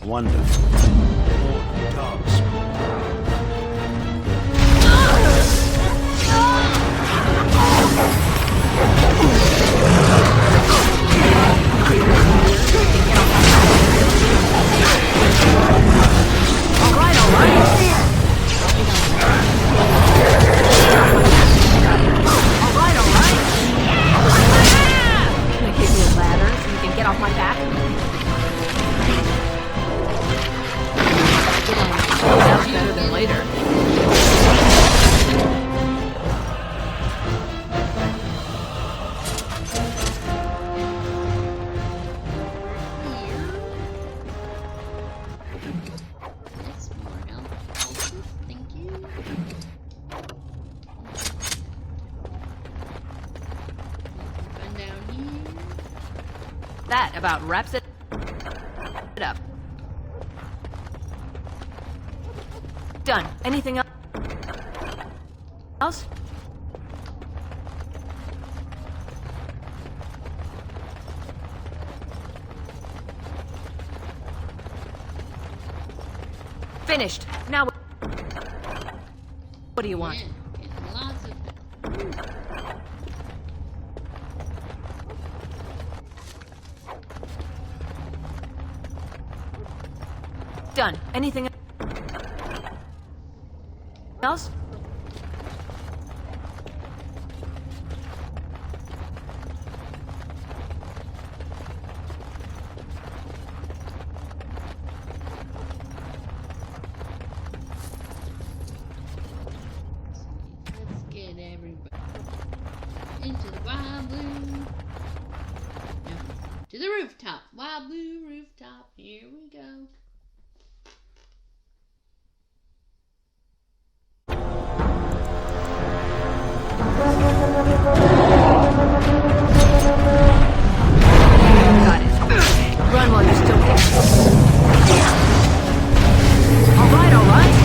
Wonderful. More task. Can I give you a ladder so you can get off my back? Sounds better than later. That's more helpful. Thank you. Run down here. That about wraps it up. Done. Anything else? Finished. Now what do you want? Yeah, getting lots of Done. Anything else? Let's get everybody into the wild blue. No, to the rooftop. Wild blue rooftop. Here we go. Got it. Run while you're still there. All right, all right.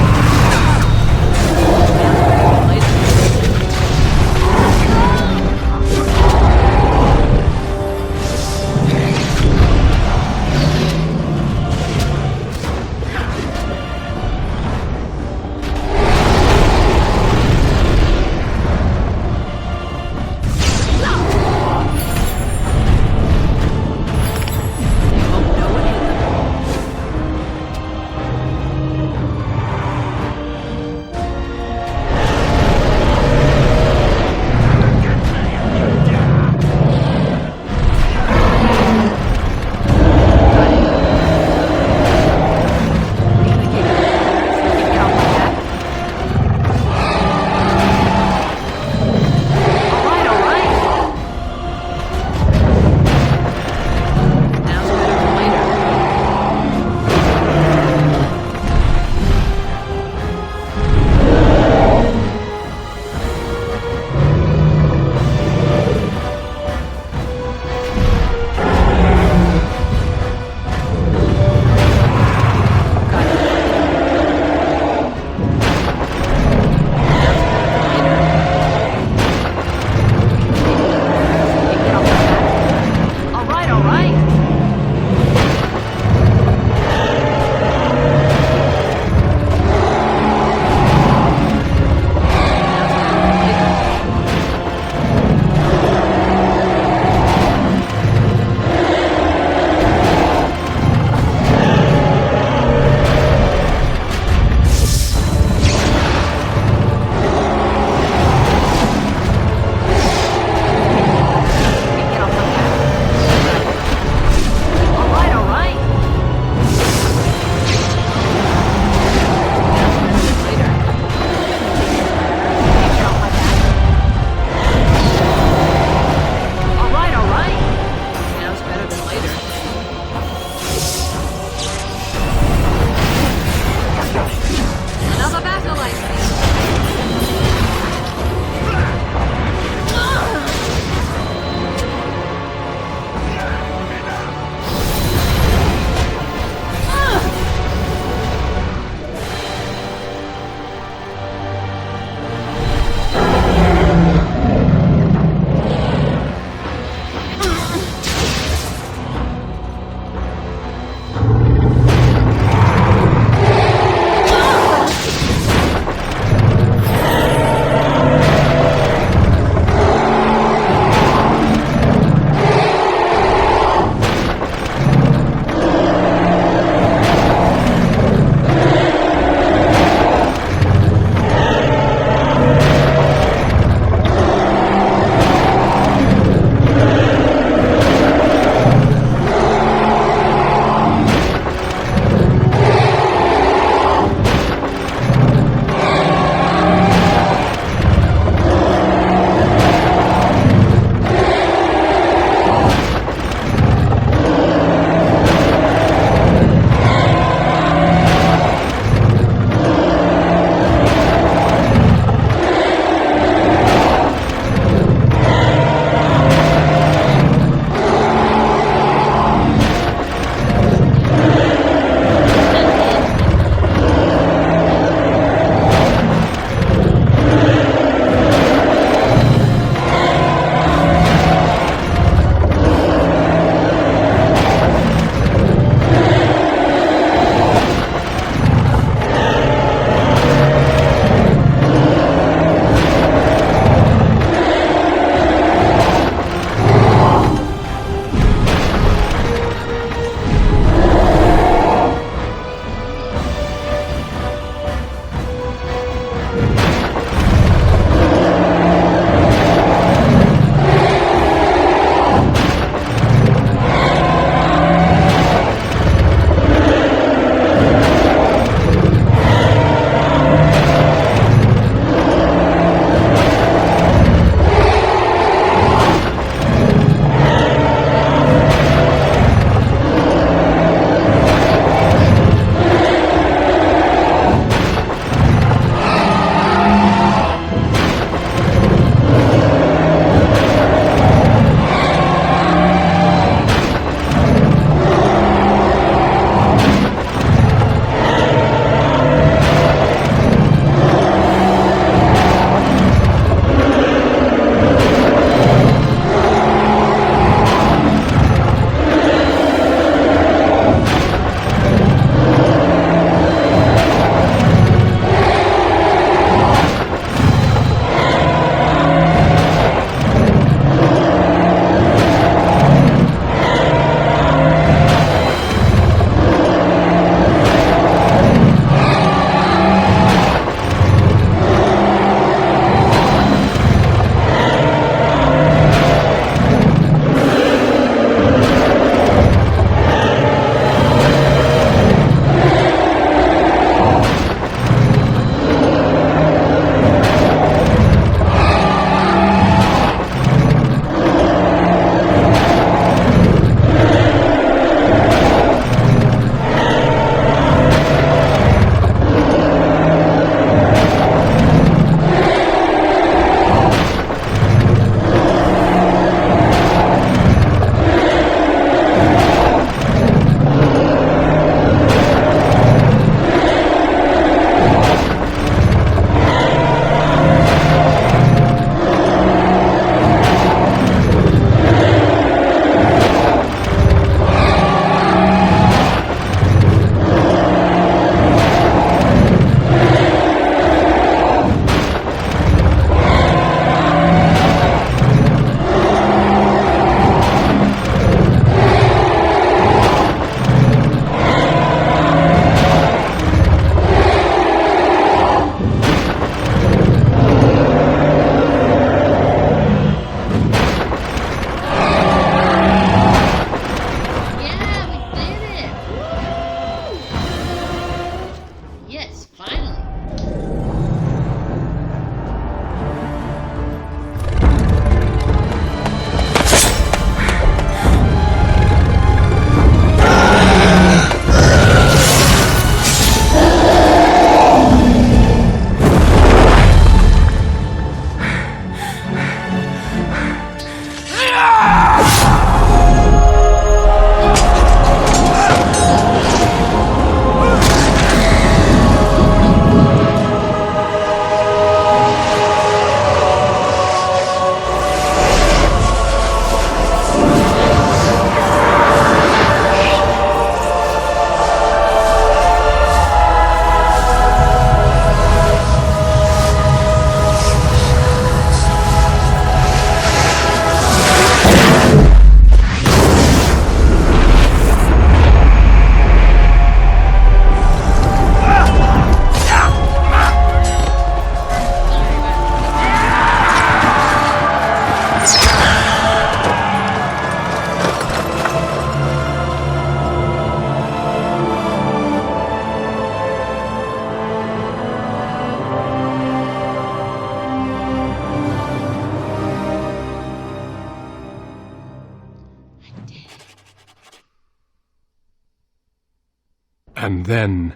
And then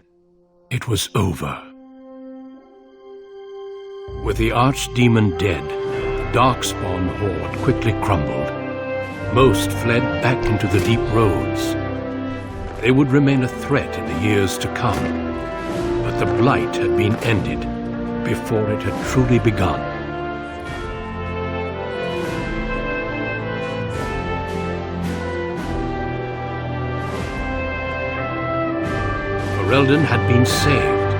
it was over. With the archdemon dead, the Darkspawn horde quickly crumbled. Most fled back into the deep roads. They would remain a threat in the years to come, but the blight had been ended before it had truly begun. Ferelden had been saved,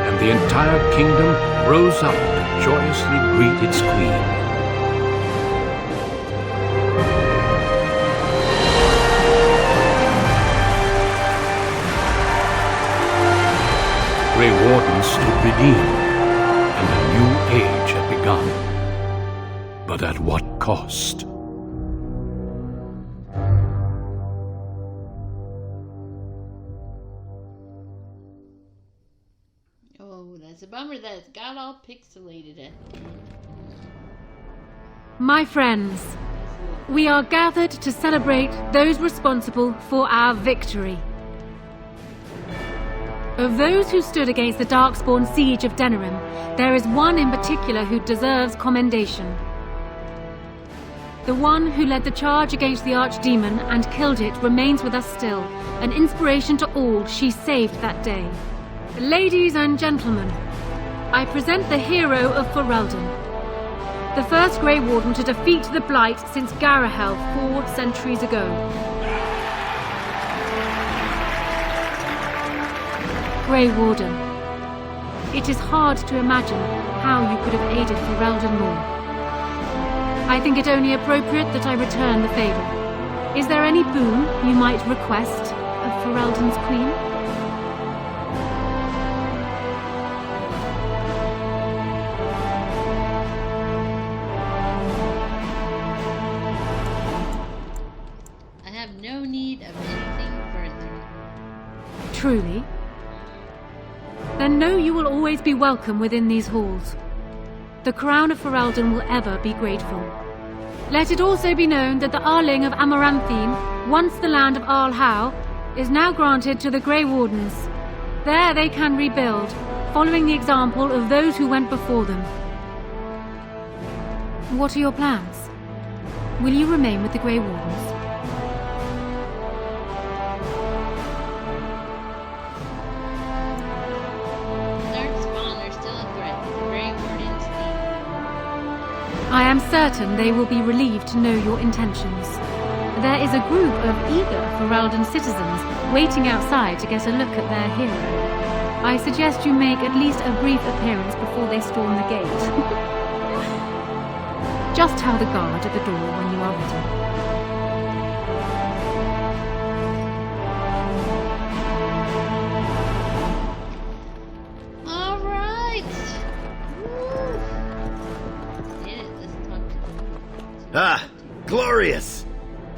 and the entire kingdom rose up to joyously greet its queen. Grey Wardens stood redeemed, and a new age had begun. But at what cost? Oh, that's a bummer that it's got all pixelated at the end. My friends, we are gathered to celebrate those responsible for our victory. Of those who stood against the Darkspawn siege of Denerim, there is one in particular who deserves commendation. The one who led the charge against the Archdemon and killed it remains with us still, an inspiration to all she saved that day. Ladies and gentlemen, I present the hero of Ferelden, the first Grey Warden to defeat the Blight since Garahel 4 centuries ago. Grey Warden, it is hard to imagine how you could have aided Ferelden more. I think it only appropriate that I return the favor. Is there any boon you might request of Ferelden's queen? I have no need of anything further. Truly? Then know you will always be welcome within these halls. The crown of Ferelden will ever be grateful. Let it also be known that the Arling of Amaranthine, once the land of Arlhau, is now granted to the Grey Wardens. There they can rebuild, following the example of those who went before them. What are your plans? Will you remain with the Grey Wardens? I am certain they will be relieved to know your intentions. There is a group of eager Ferelden citizens waiting outside to get a look at their hero. I suggest you make at least a brief appearance before they storm the gate. Just tell the guard at the door when you are ready. Ah, glorious!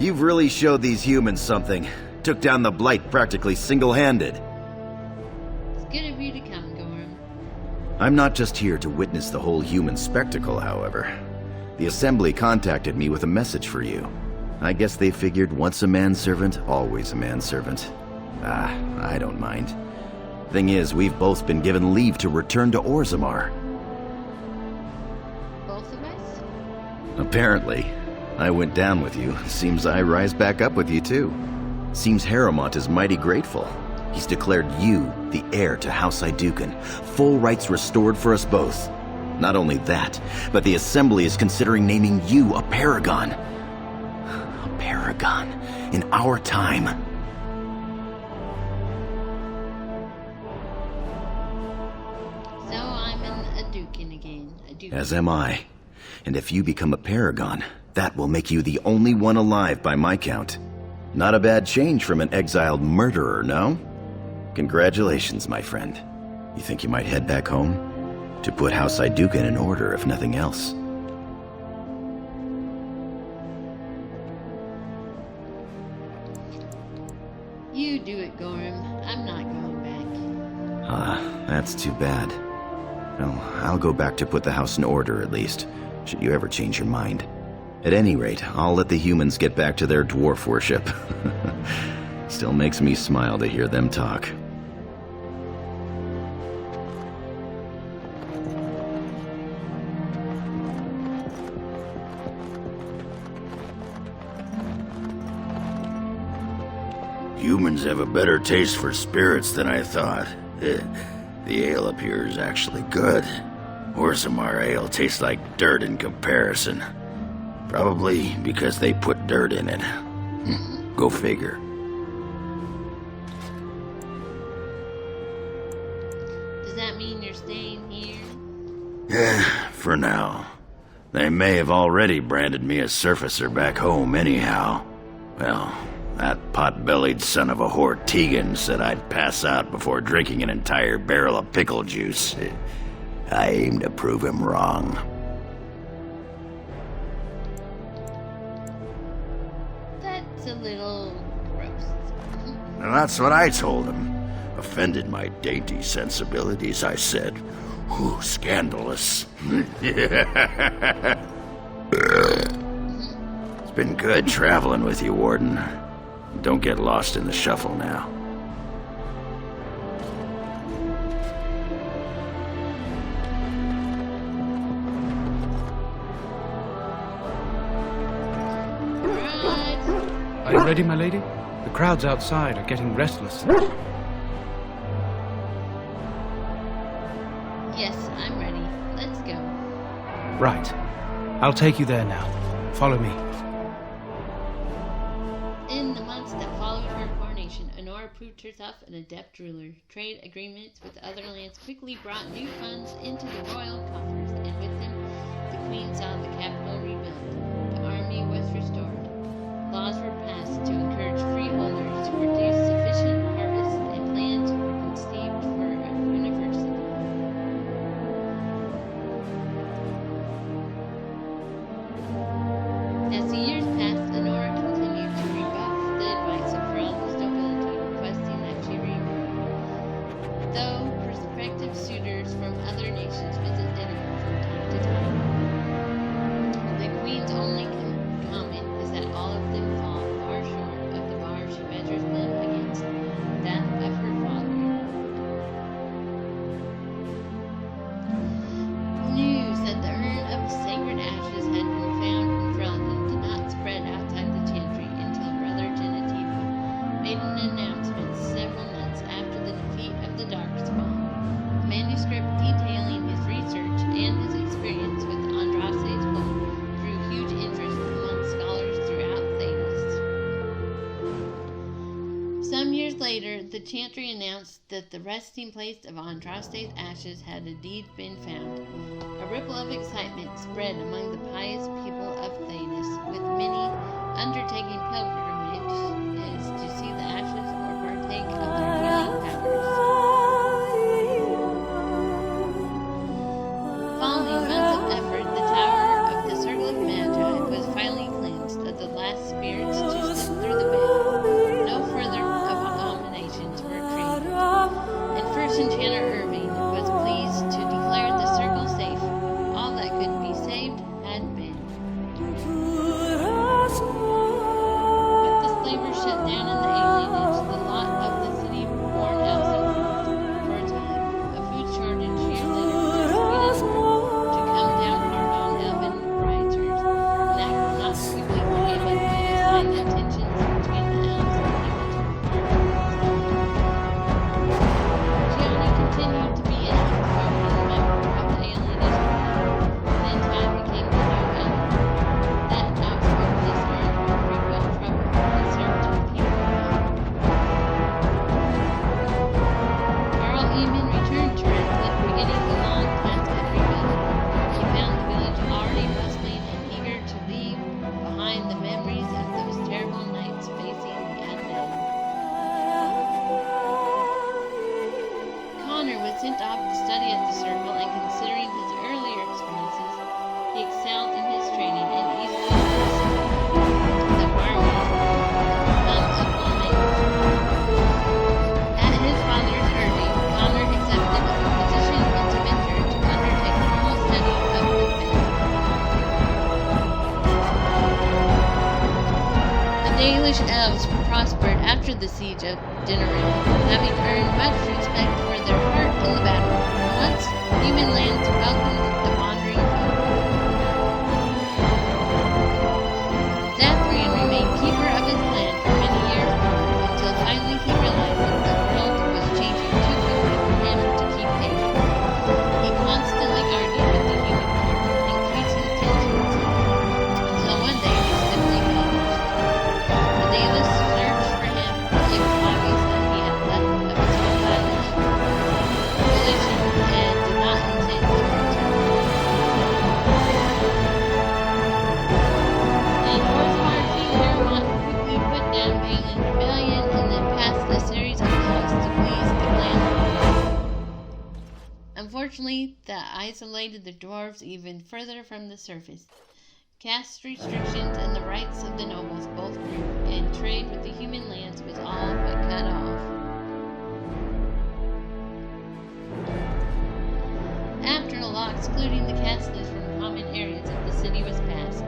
You've really showed these humans something. Took down the Blight practically single-handed. It's good of you to come, Gorm. I'm not just here to witness the whole human spectacle, however. The Assembly contacted me with a message for you. I guess they figured once a manservant, always a manservant. Ah, I don't mind. Thing is, we've both been given leave to return to Orzammar. Apparently. I went down with you. Seems I rise back up with you, too. Seems Harrowmont is mighty grateful. He's declared you the heir to House Aeducan. Full rights restored for us both. Not only that, but the Assembly is considering naming you a Paragon. A Paragon in our time. So I'm an Aeducan again. As am I. And if you become a Paragon, that will make you the only one alive by my count. Not a bad change from an exiled murderer, no? Congratulations, my friend. You think you might head back home? To put House Aeducan in order, if nothing else. You do it, Gorm. I'm not going back. Ah, that's too bad. Well, I'll go back to put the house in order, at least. Should you ever change your mind. At any rate, I'll let the humans get back to their dwarf worship. Still makes me smile to hear them talk. Humans have a better taste for spirits than I thought. The ale up here is actually good. Orzammar ale tastes like dirt in comparison. Probably because they put dirt in it. Go figure. Does that mean you're staying here? For now. They may have already branded me a surfacer back home anyhow. Well, that pot-bellied son of a whore Tegan said I'd pass out before drinking an entire barrel of pickle juice. I aim to prove him wrong. That's a little gross. And that's what I told him. Offended my dainty sensibilities, I said. Ooh, scandalous. It's been good traveling with you, Warden. Don't get lost in the shuffle now. Right. Are you ready, my lady? The crowds outside are getting restless. Yes, I'm ready. Let's go. Right. I'll take you there now. Follow me. In the months that followed her coronation, Honora proved herself an adept ruler. Trade agreements with other lands quickly brought new funds into the royal coffers, and with them, the queen saw the capital rebuilt. The army was restored. Laws were passed to encourage freeholders to produce sufficient harvests, and plans were conceived for a university. As the years passed, Honora continued to rebuff the advice of Ferelden's nobility, requesting that she remarry. Though prospective suitors from other nations visit Edinburgh from time to time, the Queen's only comment is that all of them fall far short of the bar she measures them against, that of her father. News that the urn of sacred ashes had been found in Ferelden did not spread outside the Chantry until Brother Genetivo made an announcement several months after the defeat of the Darkspawn. A manuscript detailing his research and his experience with Andraste's book drew huge interest among scholars throughout Thedas. Some years later, the Chantry announced that the resting place of Andraste's ashes had indeed been found. A ripple of excitement spread among the pious people of Thedas, with many undertaking pilgrimages to see the ashes or partake of their healing powers. Following months of effort, the Tower of the Circle of Magi was finally cleansed of the last spirits to slip through the veil. No further abominations were created, and First Enchanter Irving was pleased to declare the circle safe. All that could be saved had been. With the slavers shut down in the alienage, the lot of the city worn out for a time, a food shortage year later was beginning to come down hard on elven rioters, and that could not quickly prohibit by a sign that tensions between the elves and humans were far from Gianni continued to be an outspoken member of the alienage party, and in time became the new elder. That outspokenness earned him frequent trouble and served him painfully. Carl Eamon returned to Renslip, beginning the long task of rebuilding. He found the village already bustling and eager to leave behind the memories of those terrible nights facing the unknown. Connor was sent off to study at the Circle, and considering his earlier experiences, he excelled in his training and easily accepted the requirements of lawmakers. At his father's urging, Connor accepted a position in Tevinter to undertake formal study of the faith. The Dalish elves prospered after the siege of Dinneril, having earned much respect for their part in the battle. Once, human lands welcomed the wandering folk. Zathrian remained keeper of his land for many years more, until finally Unfortunately, that isolated the dwarves even further from the surface. Caste restrictions and the rights of the nobles both grew, and trade with the human lands was all but cut off. After a law excluding the casteless from common areas of the city was passed,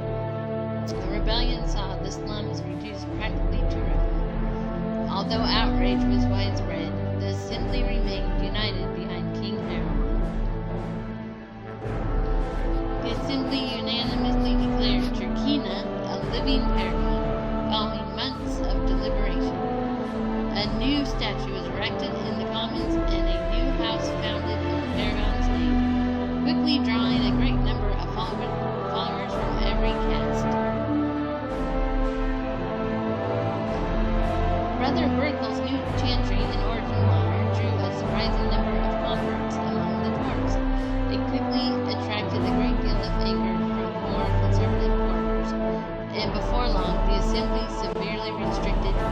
the rebellion saw the slums reduced practically to rubble. Although outrage was widespread, the assembly remained united behind King Harold. The assembly unanimously declared Turkina a living paragon, following months of deliberation. A new statue was erected in the commons and a new house founded in Paragon's name, quickly drawing a great number of followers from every caste. Brother Berkel's new chantry in Origin Water drew a surprising number of converts among the dwarves. It quickly attracted a great deal of anger from more conservative quarters, and before long the assembly severely restricted the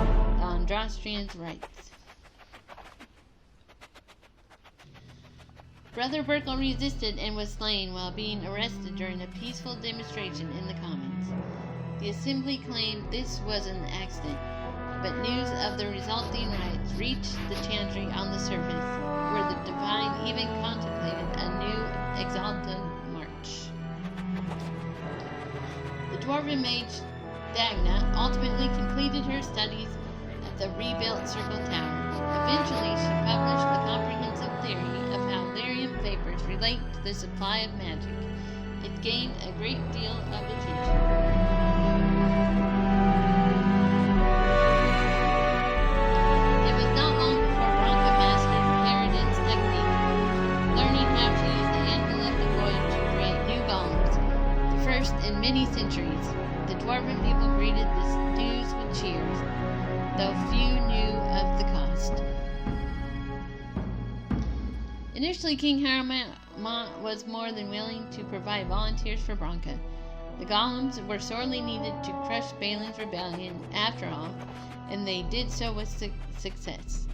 Andrastrians' rights. Brother Berkel resisted and was slain while being arrested during a peaceful demonstration in the Commons. The assembly claimed this was an accident, but news of the resulting riots reached the chantry on the surface, where the divine even contemplated a new exalted march. The dwarven mage Dagna ultimately completed her studies at the rebuilt Circle Tower. Eventually, she published a comprehensive theory of how lyrium vapors relate to the supply of magic. It gained a great deal of attention. It was not long before Branka mastered Paradin's technique, learning how to use the anvil of the void to create new golems, the first in many centuries. The dwarven people greeted this news with cheers, though few knew of the cost. Initially, King Haramont was more than willing to provide volunteers for Branka. The golems were sorely needed to crush Balin's rebellion, after all, and they did so with success.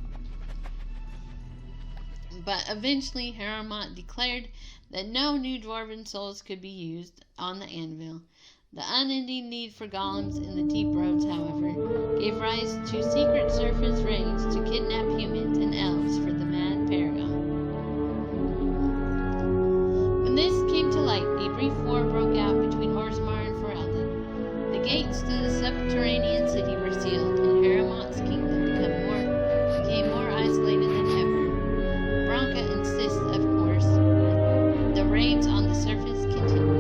But eventually, Haramont declared that no new dwarven souls could be used on the anvil. The unending need for golems in the deep roads, however, gave rise to secret surface raids to kidnap humans and elves for the mad paragon. When this came to light, a brief war broke out between Orzammar and Ferelden. The gates to the subterranean city were sealed, and Haramont's kingdom became more isolated than ever. Branka insists, of course, the raids on the surface continue.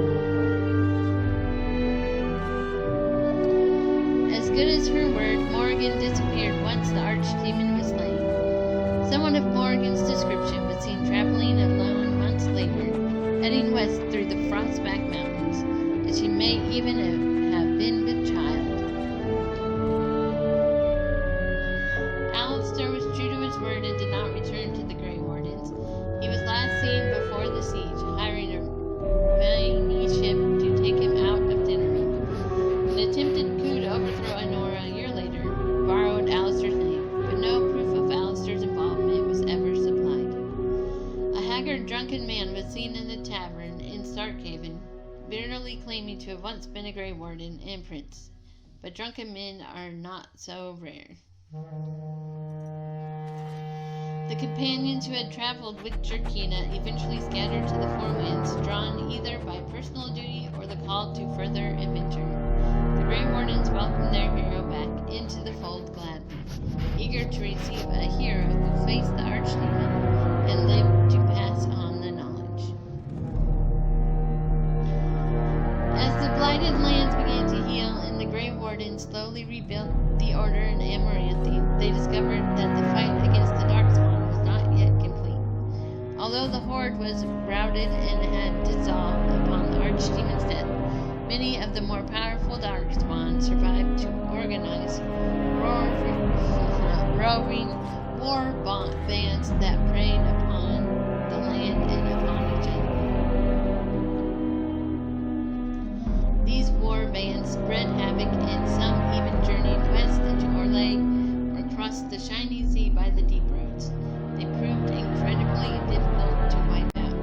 As good as her word, Morrigan disappeared once the archdemon was slain. Someone of Morrigan's description was seen traveling alone months later, heading west through the Frostback Mountains, and she may even have been with child. Alistair was true to his word and did not return to the Grey Wardens. He was last seen before the siege, hiring a Vaini ship to take him out of Dinnerman. An attempted coup to overthrow Anora a year later borrowed Alistair's name, but no proof of Alistair's involvement was ever supplied. A haggard, drunken man was seen in a tavern in Starkhaven, bitterly claiming to have once been a Grey Warden and Prince. But drunken men are not so rare. The companions who had traveled with Turkina eventually scattered to the four winds, drawn either by personal duty or the call to further adventure. The Grey Wardens welcomed their hero back into the fold gladly, eager to receive a hero who faced the archdemon and lived to pass on the knowledge. As the blighted lands began to heal and the Grey Wardens slowly rebuilt the order in Amaranthe, they discovered that the fight against the Darkspawn was not yet complete. Although the Horde was routed and had dissolved upon the archdemon's death, many of the more powerful Darkspawn survived to organize roving war bands that preyed upon the land and upon each other. These war bands spread havoc, and some even journeyed west into Orlais or crossed the shiny sea by the deep roads. They proved incredibly difficult to wipe out.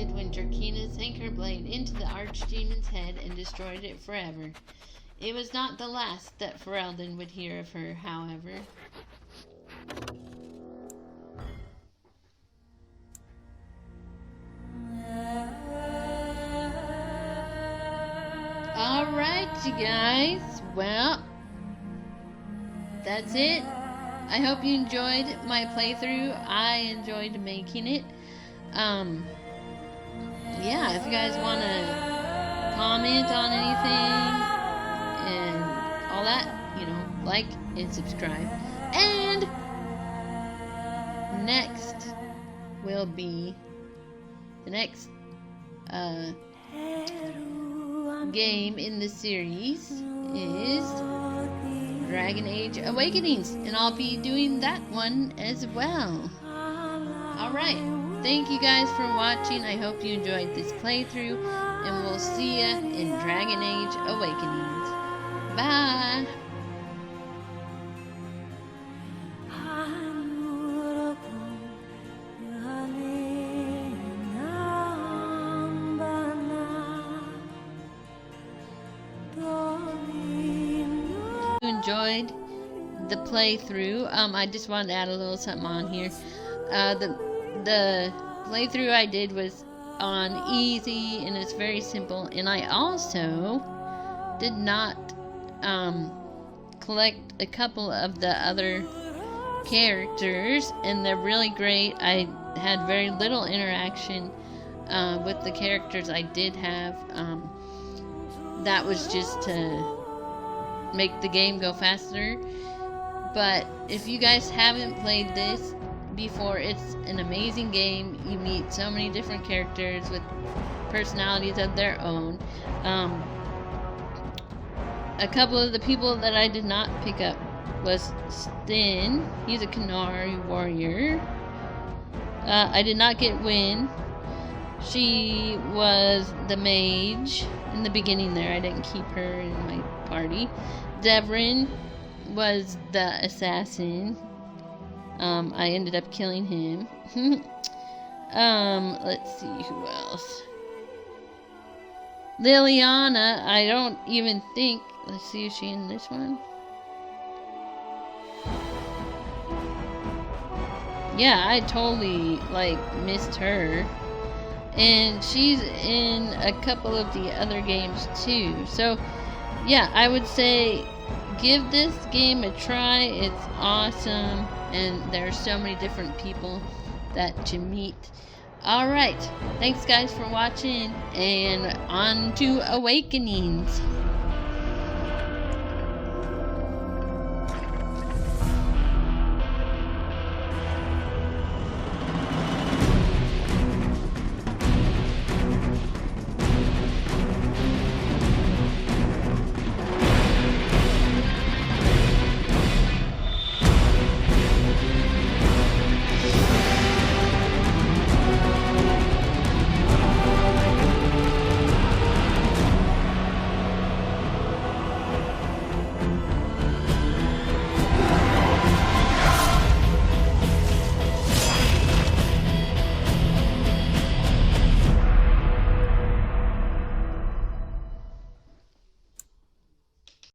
ended when Drakina sank her blade into the archdemon's head and destroyed it forever. It was not the last that Ferelden would hear of her, however. Alright, you guys. Well, that's it. I hope you enjoyed my playthrough. I enjoyed making it. Yeah, if you guys want to comment on anything and all that, you know, like and subscribe. And next will be the next game in the series is Dragon Age Awakenings, and I'll be doing that one as well. Alright, thank you guys for watching. I hope you enjoyed this playthrough, and we'll see ya in Dragon Age Awakenings. Bye! Enjoyed the playthrough. I just wanted to add a little something on here. The playthrough I did was on easy, and it's very simple, and I also did not collect a couple of the other characters, and they're really great. I had very little interaction with the characters I did have. That was just to make the game go faster. But if you guys haven't played this before, it's an amazing game. You meet so many different characters with personalities of their own. A couple of the people that I did not pick up was Stin. He's a Qunari warrior. I did not get Wynn. She was the mage in the beginning there. I didn't keep her in my party. Devrin was the assassin. I ended up killing him. Let's see who else. Liliana, I don't even think. Let's see, is she in this one? Yeah, I totally missed her. And she's in a couple of the other games too. So yeah, I would say give this game a try. It's awesome, and there are so many different people that you meet. Alright, thanks guys for watching, and on to Awakenings.